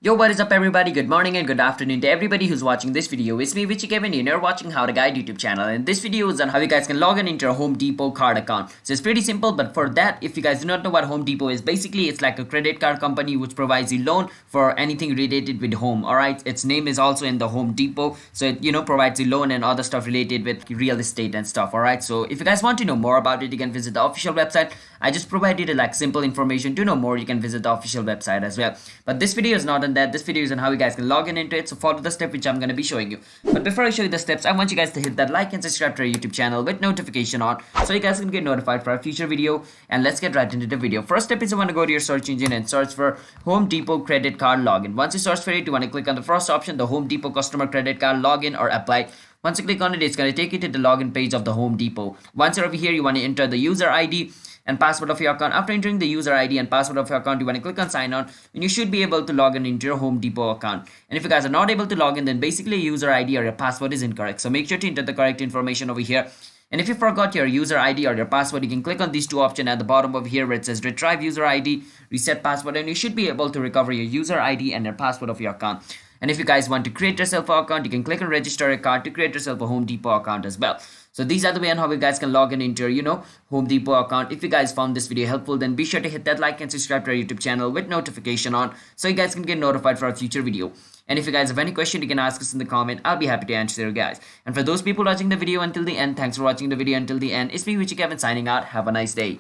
Yo, what is up everybody? Good morning and good afternoon to everybody who's watching this video. It's me, Vichy Kevin, and you're watching How to Guide YouTube channel. And this video is on how you guys can log in into your Home Depot card account. So it's pretty simple, but for that, if you guys do not know what Home Depot is, basically it's like a credit card company which provides you loan for anything related with home. Alright, its name is also in the Home Depot. So it provides you loan and other stuff related with real estate and stuff. Alright, so if you guys want to know more about it, you can visit the official website. I just provided a simple information. To know more, you can visit the official website as well. But this video is not on that. This video is on how you guys can log in into it. So follow the step which I'm going to be showing you. But before I show you the steps, I want you guys to hit that like and subscribe to our YouTube channel with notification on, so you guys can get notified for a future video. And let's get right into the video. First step is you want to go to your search engine and search for Home Depot credit card login. Once you search for it, you want to click on the first option, the Home Depot customer credit card login or apply. Once you click on it, it's going to take you to the login page of the Home Depot. Once you're over here, you want to enter the user ID and password of your account. After entering the user ID and password of your account, you want to click on sign on, and you should be able to log in into your Home Depot account. And if you guys are not able to log in, then basically your user ID or your password is incorrect. So make sure to enter the correct information over here. And if you forgot your user ID or your password, you can click on these two options at the bottom over here where it says retrieve user ID, reset password, and you should be able to recover your user ID and your password of your account. And if you guys want to create yourself an account, you can click on register a card to create yourself a Home Depot account as well. So these are the way on how you guys can log in into your, Home Depot account. If you guys found this video helpful, then be sure to hit that like and subscribe to our YouTube channel with notification on, so you guys can get notified for a future video. And if you guys have any question, you can ask us in the comment. I'll be happy to answer you guys. And for those people watching the video until the end, thanks for watching the video until the end. It's me, Vichy Kevin, signing out. Have a nice day.